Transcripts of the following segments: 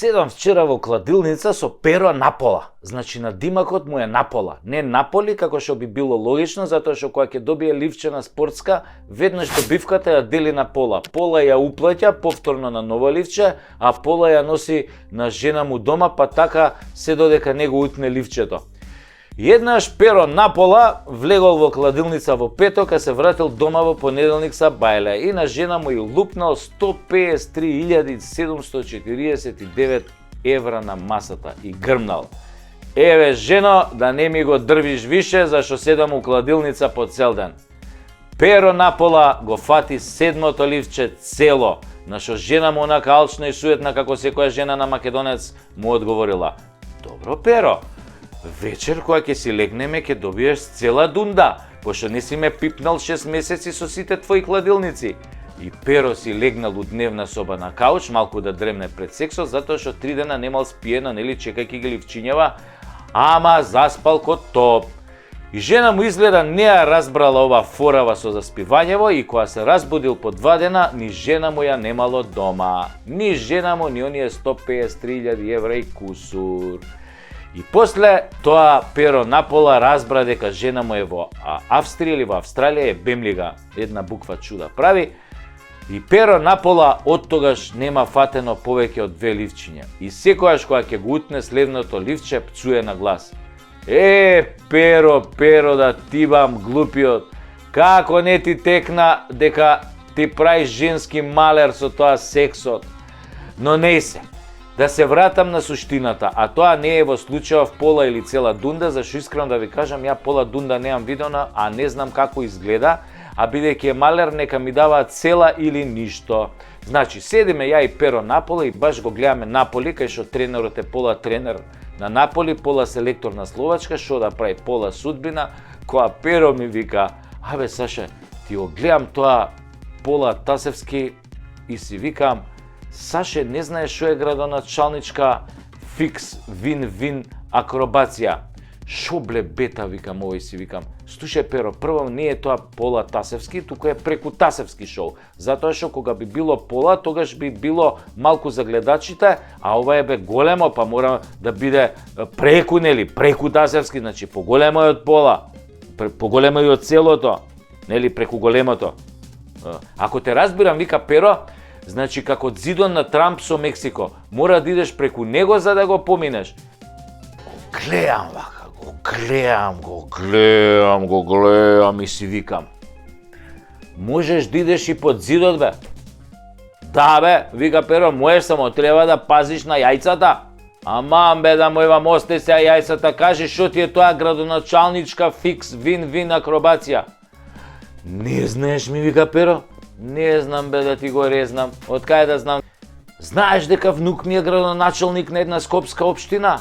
Седам вчера во кладилница со перо напола. Значи на димакот му е напола. Не наполи, како што би било логично, затоа што кога ќе добие ливчена спортска, веднаш добивката ја дели на пола. Пола ја уплаќа повторно на ново ливче, а пола ја носи на жена му дома, па така се додека него утне ливчето. Еднаш перо напола влегол во кладилница во петок, а се вратил дома во понеделник са бајле и на жена му и лупнал 153.749 евра на масата и грмнал. Еве жено, да не ми го дрвиш више, зашто седам у кладилница по цел ден. Перо напола го фати седмото ливче цело, на што жена му онака алчна и суетна како секоја жена на македонец му одговорила: добро перо, вечер кога ќе си легнеме ќе добиеш цела дунда, пошто не си ме пипнал 6 месеци со сите твои кладилници. И перо си легнал у дневна соба на кауч, малку да дремне пред сексот, затоа што 3 дена немал спиено, нели, чекајќи ги ливчињева, ама заспал ко топ. И жена му изгледа не ја разбрала ова форава со заспивањево и кога се разбудил по 2 дена, ни жена му ја немало дома. Ни жена му, ни оние 153.000 евра и кусур. И после тоа перо напола разбра дека жена му е во Австрија или во Австралија, е бемлига, една буква чуда прави. И перо напола од тогаш нема фатено повеќе од 2 ливчиња. И секојаш кога ќе го утне следното ливче, пцуе на глас: перо, перо, да ти бам глупиот, како не ти текна дека ти праиш женски малер со тоа сексот. Но не се. Да се вратам на суштината, а тоа не е во случајов пола или цела дунда, зашто искрено да ви кажам, ја пола дунда неам видена, а не знам како изгледа, а бидејќи е малер, нека ми даваат цела или ништо. Значи, седиме ја и перо напола и баш го гледаме Наполи, кај што тренерот е пола тренер на Наполи, пола селектор на Словачка, што да прави пола судбина, која перо ми вика: абе Саше, ти го гледам тоа пола Тасевски и си викам: Саше, не знаеш што е градоначалничка фикс вин-вин акробација. Шо бле бета, викам овој си викам. Слушај перо, прво не е тоа пола Тасевски, туку е преку Тасевски шоу. Затоа што кога би било пола, тогаш би било малку за гледачите, а ова е бе големо, па мора да биде преку, нели, преку Тасевски, значи поголемо е од пола, поголемо е од целото, нели, преку големото. Ако те разбирам, вика перо, значи како зидон на Трамп со Мексико, мора да идеш преку него за да го поминеш. Го гледам вака, го гледам и си викам: можеш да идеш и под зидот, бе? Да, бе, вика перо, можеш, само треба да пазиш на јајцата. Аман, бе, да мојва мосте се јајцата, кажи што ти е тоа градоначалничка фикс вин-вин акробација. Не знаеш, ми вика перо? Не знам, бе, да ти го резнам. Од кај да знам? Знаеш дека внук ми е градоначалник на една скопска општина?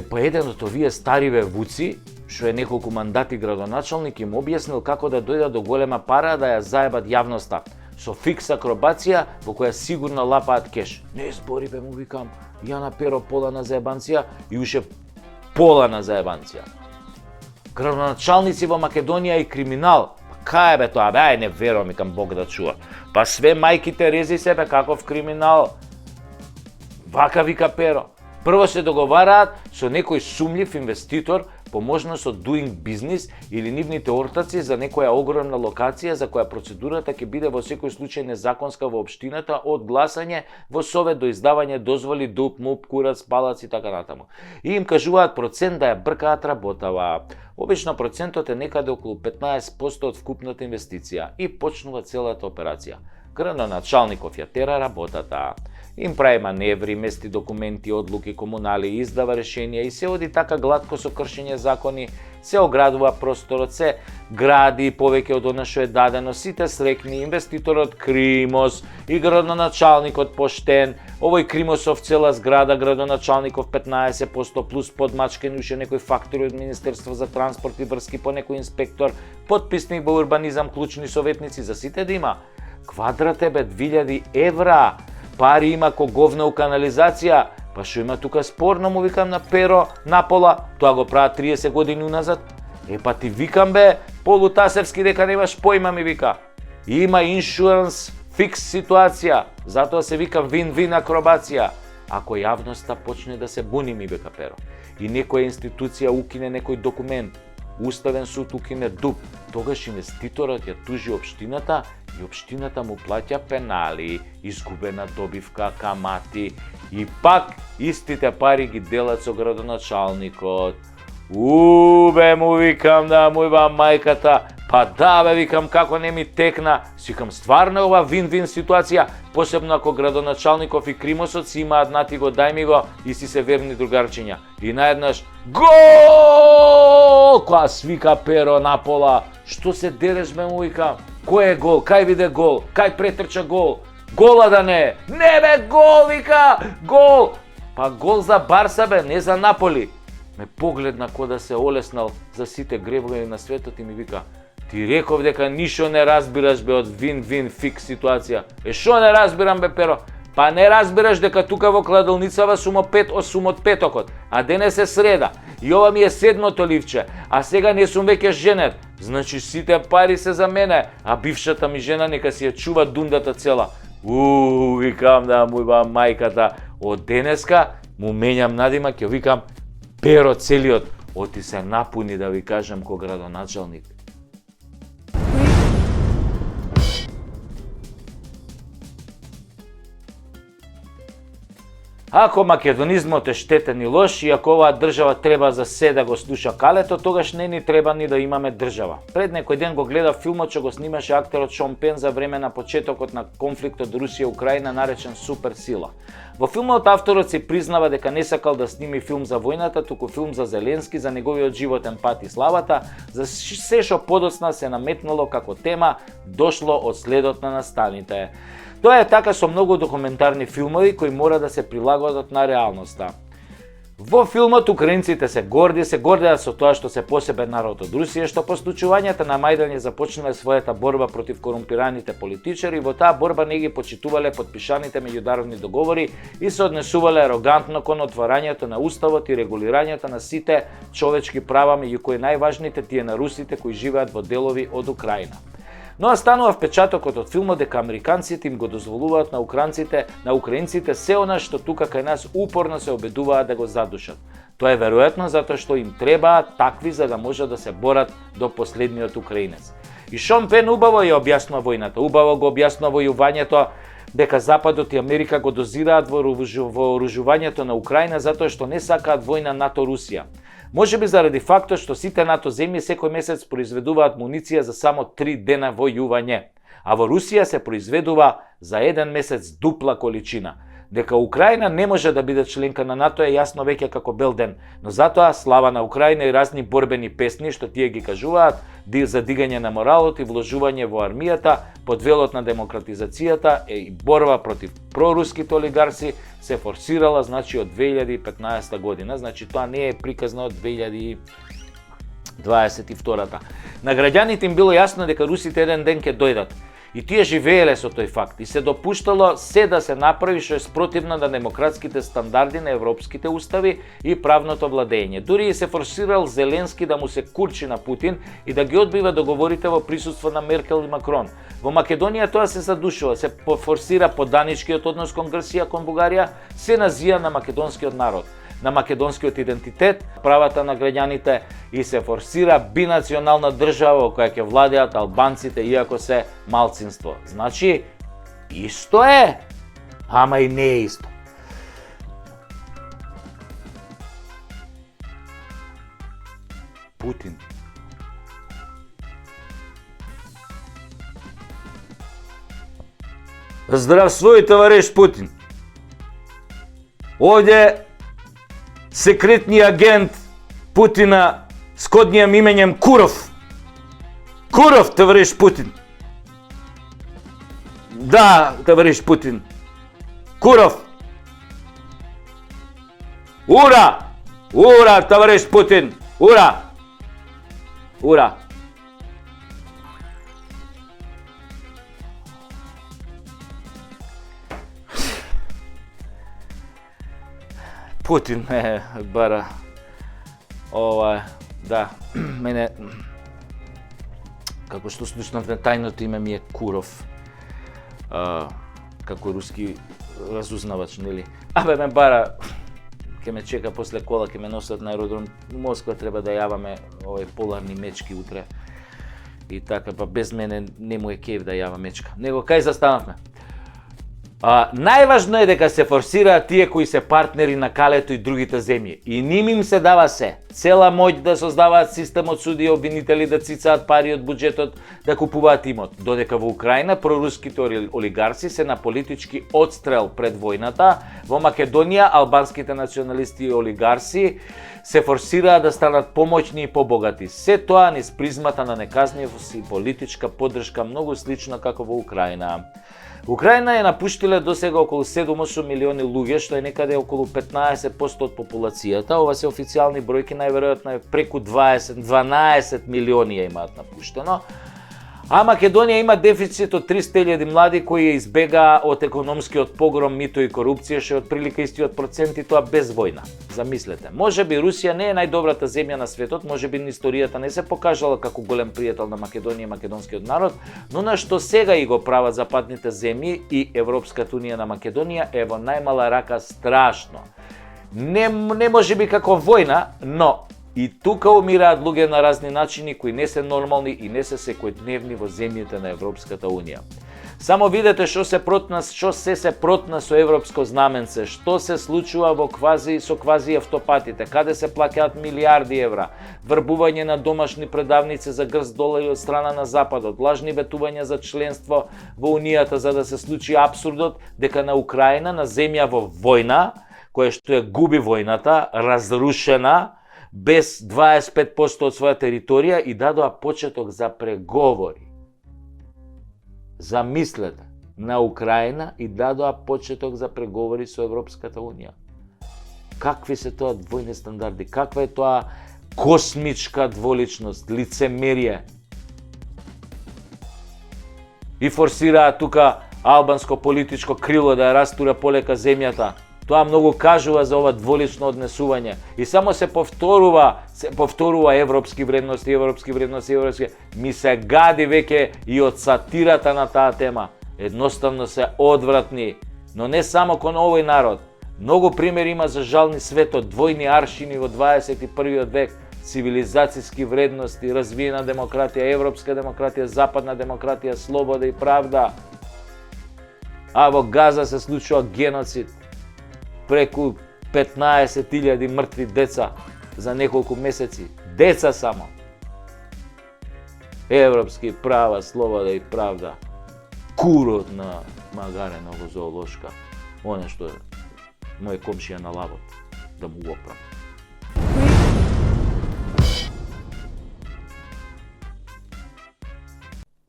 Па еден од овие стариве вуци, што е неколку мандати градоначалник, им објаснил како да дојдат до голема пара да ја заебат јавноста со фикс акробација во која сигурно лапаат кеш. Не збори, бе, му викам, ја на перо пола на заебанција и уше пола на заебанција. Градоначалници во Македонија и криминал. Кај бе тоа, бе, не верувам, викам, Бог да чува. Па све мајките рези себе каков криминал. Вака вика перо. Прво се договараат со некој сумљив инвеститор по можност од doing business или нивните ортаци за некоја огромна локација за која процедурата ќе биде во секој случај незаконска во општината, од гласање во совет до издавање дозволи, дуп, муп, курац, палац и така натаму. И им кажуваат процент да ја бркаат работава. Обично процентот е некаде околу 15% од вкупната инвестиција и почнува целата операција. Градоначалников ја тера работата. Им прави маневри, мести документи, одлуки, комунали, издава решенија и се оди така глатко со кршење закони, се оградува просторот, се гради повеќе од она што е дадено, сите срекни, инвеститорот Кримос и градоначалникот поштен, овој Кримосов цела зграда, градоначалников 15% плюс подмачкен уште некој фактори од Министерство за транспорт и врски по некој инспектор, подписник во урбанизам, клучни советници за сите да има. Квадрат е бе 2000 евра. Пари има ко говна у канализација, па што има тука спорно, му викам на перо напола, тоа го прават 30 години уназад. Па ти викам бе, полутасевски дека немаш појма, ми вика. Има иншуранс, фикс ситуација, затоа се вика вин-вин акробација. ако јавноста почне да се буни, ми вика Перо, и некоја институција укине некој документ, Уставен суд укине ДУП, тогаш инвеститорот ја тужи општината и општината му плаќа пенали, изгубена добивка, камати и пак истите пари ги делат со градоначалникот. Бе, му викам да му иба мајката, па да бе, викам, како не ми текна, си викам, стварно е ова вин-вин ситуација, посебно ако градоначалников и Кримосот си имаат нати го, дај ми го и си се верни другарчиња. И наеднаш, гол! Која свика Перо на пола, што се дереш бе, му викам, кој е гол, кај виде гол, кај претрча гол, гола да не е, не бе, гол, вика, гол! Па гол за Барса бе, не за Наполи. Ме погледна ко да се олеснал за сите гребови на светот и ми вика, ти реков дека ништо не разбираш бе од вин-вин фикс ситуација. Шо не разбирам бе, Перо? Па не разбираш дека тука во кладилницава сум од петокот, а денес е среда и ова ми е седмото ливче, а сега не сум веќе женет. Значи сите пари се за мене, а бившата ми жена нека си ја чува дундата цела. Викам да му иба мајката, од денеска му менјам надимак, ќе викам Перо целиот, оти се напуни да ви кажам ко градоначалник. Ако македонизмот е штетен и лош, и ако оваа држава треба за се да го слуша калето, тогаш не ни треба ни да имаме држава. Пред некој ден го гледав филмот што го снимаше актерот Шон Пен за време на почетокот на конфликтот Русија-Украина наречен Супер сила. Во филмот авторот се признава дека не сакал да сними филм за војната, туку филм за Зеленски, за неговиот животен пат и славата, за се што подоцна се наметнало како тема, дошло од следот на настаните. Тоа е така со многу документарни филмови кои мора да се прилагодат на реалноста. Во филмот украинците се гордеат со тоа што се посебен народ од Русија, што по случувањата на Мајдан ја започнале својата борба против корумпираните политичари, во таа борба не ги почитувале подпишаните меѓународни договори и се однесувале арогантно кон отварањето на уставот и регулирањето на сите човечки права, меѓу кои најважните тие на русите кои живеат во делови од Украина. Но станува впечатокот од филмот дека американците им го дозволуваат на украинците се она што тука кај нас упорно се обидуваат да го задушат. Тоа е веројатно затоа што им требаат такви за да можат да се борат до последниот украинец. И Шон Пен убаво ја објаснува војната, убаво го објаснува војувањето, дека Западот и Америка го дозираат во вооружувањето на Украина затоа што не сакаат војна НАТО-Русија. Можеби заради фактот што сите НАТО земји секој месец произведуваат муниција за само 3 дена војување, а во Русија се произведува за 1 месец дупла количина. Дека Украина не може да биде членка на НАТО е јасно веќе како бел ден, но затоа слава на Украина и разни борбени песни што тие ги кажуваат за дигање на моралот и вложување во армијата под велот на демократизацијата и борба против проруските олигарси се форсирала значи од 2015 година, значи тоа не е приказно од 2022. На граѓаните им било јасно дека русите еден ден ќе дојдат. И тие живееле со тој факт и се допуштало се да се направи што е спротивно на демократските стандарди на европските устави и правното владење. Дури и се форсирал Зеленски да му се курчи на Путин и да ги одбива договорите во присуство на Меркел и Макрон. Во Македонија тоа се задушува, се форсира поданичкиот однос кон Грција, кон Бугарија, се назија на македонскиот народ, на македонскиот идентитет, правата на граѓаните и се форсира бинационална држава во која ќе владеат албанците иако се малцинство. Значи, исто е, ама и не е исто. Путин. Здравствуй, товариш Путин. Овде секретни агент Путина с коднијим именем Куров. Куров, товариш Путин. Да, товариш Путин. Куров. Ура! Ура, товариш Путин. Ура! Ура! Путин ме бара. Да, мене, како што слушнав, тајното име ми е Куров. Како руски разузнавач, нели? Абе ме бара, ќе ме чека после кола, ќе ме носат на аеродром. У Москва треба да јаваме овој поларни мечки утре. И така, па без мене не му е кеф да јава мечка. Него кај застанавме? Најважно е дека се форсираат тие кои се партнери на калето и другите земји. И ним им се дава се. Цела моќ да создаваат систем од суди и обвинители, да цицаат пари од буџетот, да купуваат имот. Додека во Украина проруските олигарси се на политички одстрел пред војната, во Македонија албанските националисти и олигарси се форсираат да станат помоćни и побогати. Се тоа низ призмата на неказнивост и политичка поддршка многу слично како во Украина. Украина е напуштила досега околу 7-8 милиони луѓе, што е некаде околу 15% од популацијата. Ова се официјални бројки, најверојатно е преку 12 милиони ја имаат напуштено. А Македонија има дефицит од 300.000 млади кои избегаа од економскиот погром, мито и корупција, што е отприлика истиот процент и тоа без војна. Замислете, можеби Русија не е најдобрата земја на светот, можеби историјата не се покажала како голем пријател на Македонија и македонскиот народ, но на што сега и го прават западните земји и Европската унија на Македонија е во најмала рака страшно. Не можеби како војна, но и тука умираат луѓе на разни начини кои не се нормални и не се секојдневни во земјите на Европската унија. Само видете што се протна со европско знаменце, што се случува со квази автопатите, каде се плаќаат милиарди евра, врбување на домашни предавници за грст долари од страна на Западот, лажни ветувања за членство во Унијата за да се случи апсурдот дека на Украина, на земја во војна, која што ја губи војната, разрушена, без 25% од своја територија и дадоа почеток за преговори. Замислете, на Украина и дадоа почеток за преговори со Европската унија. Какви се тоа двојни стандарди? Каква е тоа космичка дволичност, лицемерие? И форсираат тука албанско политичко крило да ја растура полека земјата. Тоа многу кажува за ова дволично однесување и само се повторува европски вредности. Ми се гади веќе и од сатирата на таа тема. Едноставно се одвратни, но не само кон овој народ. Многу примери има за жални светот, двојни аршини во 21. век, цивилизацијски вредности, развиена демократија, европска демократија, западна демократија, слобода и правда. А во Газа се случува геноцид. Преку 15.000 мртви деца за неколку месеци. Деца само. Европски права, слобода и правда. Курот на Магарена во зоолошка. Оне што е мој комшија на лавот. Да му го оправам.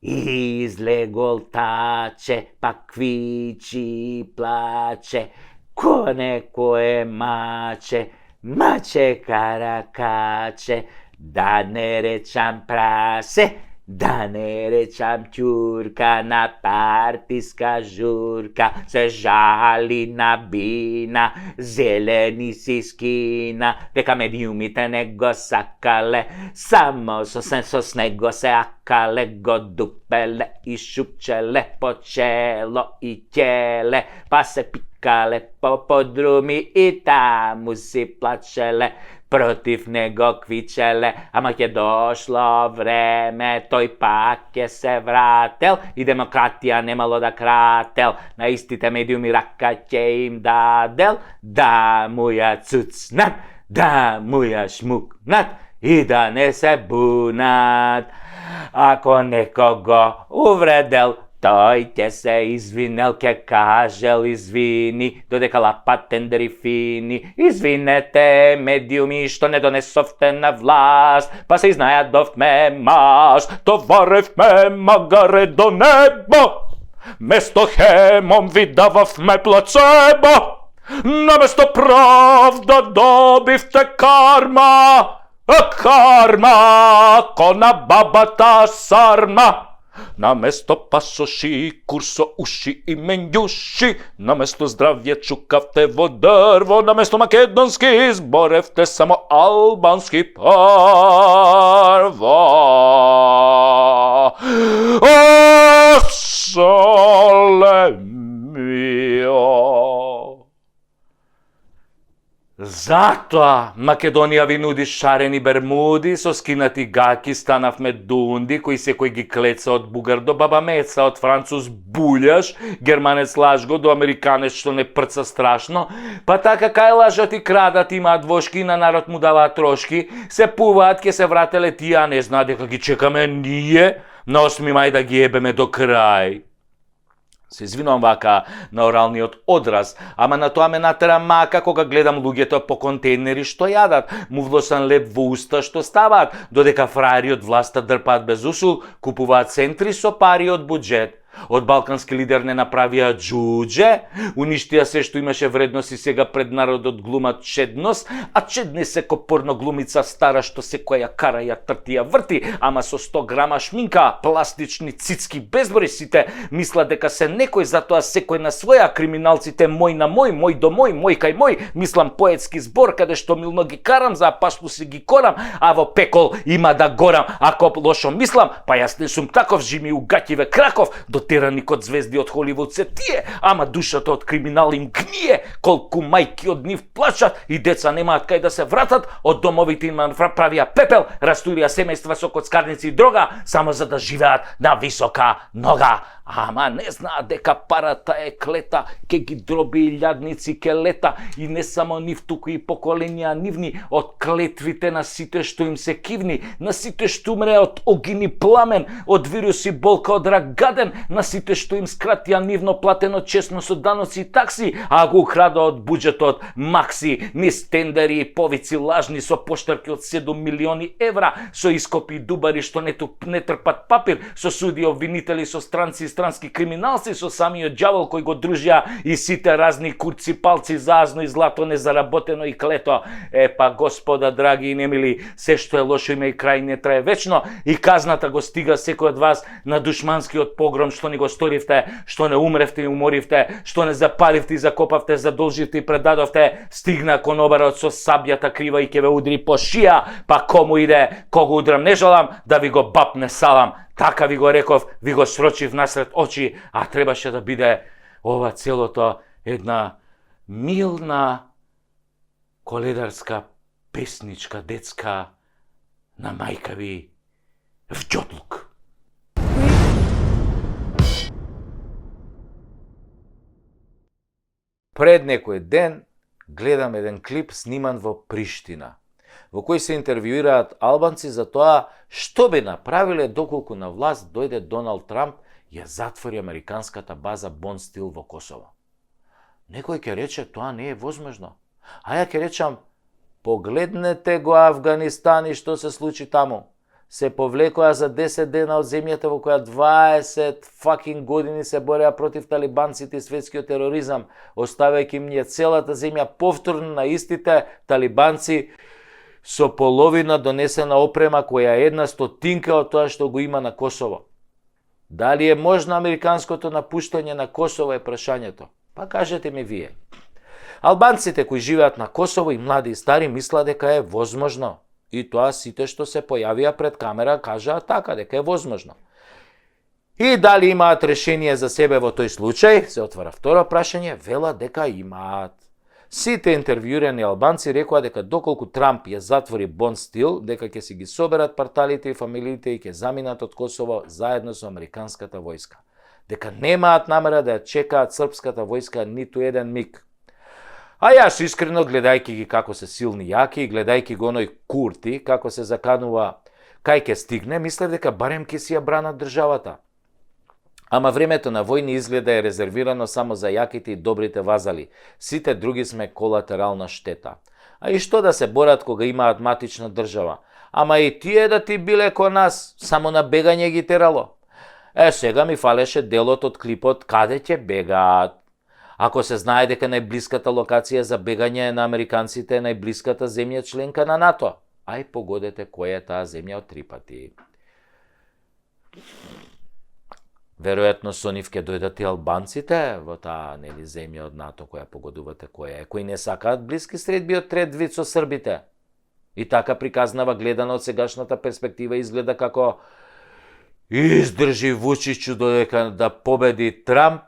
Излегол таче, па квичи плаче. Коне кое маче, каракаче, да не речам прасе, да не речам ќурка, на партиска журка, се жали на бина, зелени си скина, дека медиумите не го сакале, само со него се акале, го дупеле и шупчеле по чело и ќеле, па се пикале по подруми и таму си плачеле, против него квичеле, ама ќе дошло време, тој пак ќе се врател и демократија немало да крател, на истите медиуми рака ќе им дадел, да му ја цуцнат, да му ја шмукнат и да не се бунат. Ако некого увредел, тој ќе се извинел, ќе кажел извини, додека лапат тендери фини. Извинете, медиуми, што не донесовте на власт, па се изнајадовме маш, товаревме магаре до небо, место хемом ви дававме плацебо, наместо правда добивте карма, а карма кона бабата сарма. Наместо пасоши, курсо уши и менјуши, наместо здравје чукавте во дрво, наместо македонски зборевте само албански прво. О, соле мио! Затоа Македонија ви нуди шарени бермуди со скинати гаки, станавме дунди, кои секој ги клеца од бугар до баба Меца, од француз булјаш, германец лажго до американец што не прца страшно, па така кај лажат и крадат, имаат вошки, на народ му даваат трошки, се пуваат, ке се врателе тие, а не знаат дека ги чекаме ние на 8 мај да ги ебеме до крај. Се извинувам вака на оралниот одраз, ама на тоа ме натера мака кога гледам луѓето по контейнери што јадат, мувлосан леп во уста што ставаат, додека фраери од власта дрпаат без усул, купуваат центри со пари од буџет. Од балкански лидер не направија џудже, уништија се што имаше вредност и сега пред народот глумат чедност, а чедност се ко порно глумица стара што секоја кара ја трти ја врти, ама со 100 грама шминка, пластични цицки безброј сите, мисла дека се некој, затоа секој на своја, криминалците мој на мој, мој до мој, мој кај мој, мислам поетски збор каде што милно ги карам, за пашту си ги корам, а во пекол има да горам, ако лошо мислам, па јас не сум таков, жими у гаќиве краков, дотерани код звезди од Холивуд се тие, ама душата од криминал им гние, колку мајки од нив плачат и деца немаат кај да се вратат, од домовите им правија пепел, растурија семејства со коцкарници и дрога, само за да живеат на висока нога. Ама не знаат дека парата е клета, ке ги дроби и лјадници ке лета, и не само нив, туку и поколенија нивни, од клетвите на сите што им се кивни, на сите што умре од огин и пламен, од вирус и болка од рак гаден, на сите што им скратија нивно платено честно со даноци и такси, а го украда од буџетот макси, низ тендери и повици лажни со поштарки од 7 милиони евра, со ископи и дубари што не трпат папир, со суди обвинители, со странци и странски криминалци, со самиот џавол кој го дружија и сите разни курци, палци, заазно и злато незаработено и клето. Епа, господа, драги и немили, се што е лошо има и крај, не трае вечно, и казната го стига секој од вас на душманскиот погром што ни го сторивте, што не умревте и уморивте, што не запаливте и закопавте, задолживте и предадовте, стигна конобарот со сабјата крива и ќе ве удри по шија, па кому иде, кого удрам не жалам, да ви го бапне салам. Така ви го реков, ви го срочив насред очи, а требаше да биде ова целото една милна коледарска песничка детска на мајка ви Вџотлук. Пред некој ден гледам еден клип сниман во Приштина, во кој се интервјуираат албанци за тоа што би направиле доколку на власт дојде Доналд Трамп и ја затвори американската база Бонстил во Косово. Некој ќе рече тоа не е возможно. А ја ќе речам, погледнете го Авганистан и што се случи таму. Се повлекоа за 10 дена од земјата во која 20 fucking години се бореа против талибанците и светскиот тероризам, оставајќи им ја целата земја повторно на истите талибанци со половина донесена опрема која е 1/100 од тоа што го има на Косово. Дали е можно американското напуштање на Косово е прашањето? Па кажете ми вие. Албанците кои живеат на Косово и млади и стари мислат дека е возможно. И тоа сите што се појавија пред камера кажаа така, дека е возможно. И дали имаат решение за себе во тој случај? Се отвара второ прашање, велат дека имаат. Сите интервјуирани албанци рекоа дека доколку Трамп ја затвори Бонстил, дека ќе си ги соберат парталите и фамилиите и ќе заминат од Косово заедно со американската војска. Дека немаат намера да ја чекаат српската војска ниту еден миг. А јас искрено, гледајќи ги како се силни јаки и гледајќи го оној Курти, како се заканува кај ќе стигне, мислев дека барем ќе си ја бранат државата. Ама времето на војни изгледа е резервирано само за јаките и добрите вазали. Сите други сме колатерална штета. А и што да се борат кога имаат матична држава? Ама и тие да ти биле ко нас, само на бегање ги терало. Сега ми фалеше делот од клипот каде ќе бегаат. Ако се знае дека најблиската локација за бегање на американците е најблиската земја членка на НАТО, ај погодете која е таа земја од 3 пати. Веројатно со нив ќе дојдат и албанците во таа земја од НАТО која погодувате која е, кои не сакаат блиски средби од трет вид со србите. И така приказнава гледано од сегашната перспектива изгледа како издржи Вучичу додека да победи Трамп,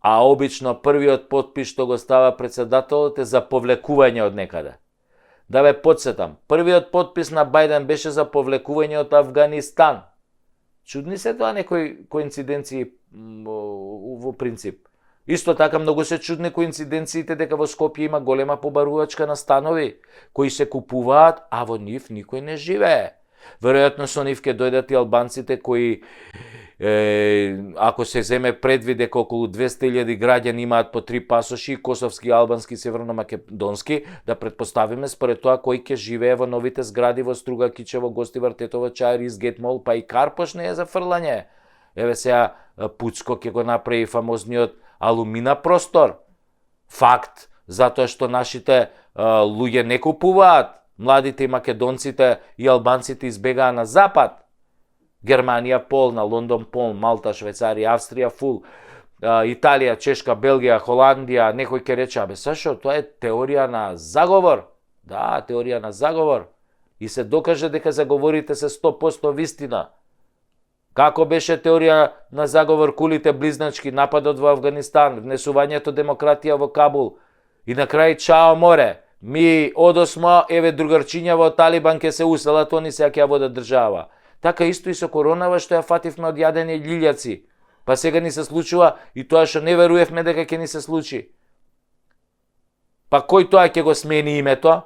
А обично првиот подпис што го става председателот е за повлекување од некаде. Да ве подсетам, првиот подпис на Бајден беше за повлекување од Афганистан. Чудни се тоа некои коинциденции во принцип. Исто така многу се чудни коинциденциите дека во Скопје има голема побарувачка на станови кои се купуваат, а во нив никој не живее. Веројатно со нив ќе дојдат и албанците кои ако се земе предвид дека околу 200.000 граѓани имаат по 3 пасоши, косовски, албански, северно-македонски, да предпоставиме според тоа кој ќе живее во новите згради во Струга, Кичево, Гостивар, Тетово, Чаир, Изгетмол, па и Карпош не е за фрлање. Еве сега Пуцко ќе го направи фамозниот алумина простор. Факт, затоа што нашите луѓе не купуваат, младите и македонците и албанците избегаа на запад. Германија полна, Лондон полн, Малта, Швајцарија, Австрија фул, Италија, Чешка, Белгија, Холандија, некој ќе рече, абе сашо, тоа е теорија на заговор. Да, теорија на заговор. И се докаже дека заговорите се 100% вистина. Како беше теорија на заговор кулите близначки, нападот во Афганистан, внесувањето демократија во Кабул и на крај чао море. Ми одосмо, еве другарчиња во Талибан ке се уселат, они се ќе ја водат држава. Така исто и со коронава што ја фативме од јадење љилјаци. Па сега ни се случува и тоа што не веруевме дека ќе ни се случи. Па кој тоа ќе го смени името?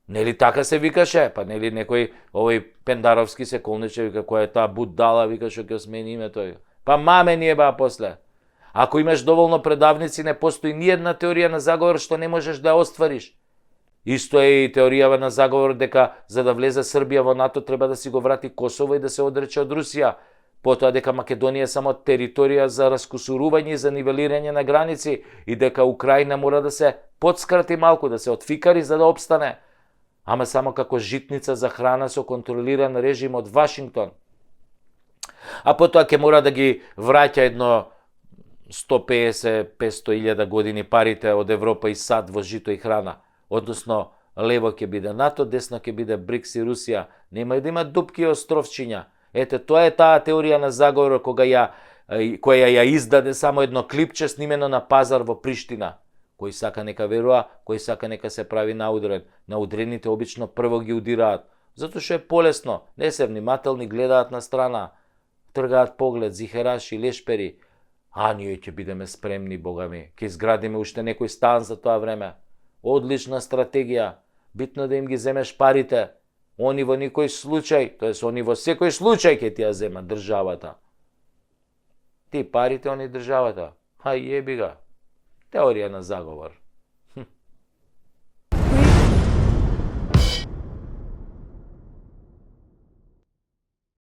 Нели така се викаше? Па нели некој овој Пендаровски се колнече, вика која е таа будала, вика што ќе смени името. Па маме ни еба после. Ако имаш доволно предавници, не постои ни една теорија на заговор што не можеш да оствариш. Исто е и теоријава на заговор дека за да влезе Србија во НАТО треба да си го врати Косово и да се одрече од Русија. Потоа дека Македонија е само територија за раскусурување и за нивелирање на граници и дека Украина мора да се подскрати малку, да се отфикари за да обстане. Ама само како житница за храна со контролиран режим од Вашингтон. А потоа ќе мора да ги враќа едно 150-500.000 години парите од Европа и САД во жито и храна. Односно, лево ќе биде НАТО, десно ќе биде БРИКС и Русија. Нема да има дупки и островчиња. Ете, тоа е таа теорија на заговор која ја издаде само едно клипче снимено на пазар во Приштина. Кој сака нека верува, кој сака нека се прави наудрен. Наудрените обично прво ги удираат, затоа што е полесно, не се внимателни, гледаат на страна, тргаат поглед, зихераши, лешпери. А ние ќе бидеме спремни, богами, ќе изградиме уште некој стан за тоа време. Одлична стратегија, битно да им ги земеш парите. Они во никој случај, тоест они во секој случај ќе ти ја земат државата. Ти парите, они државата. Хај еби га. Теорија на заговор.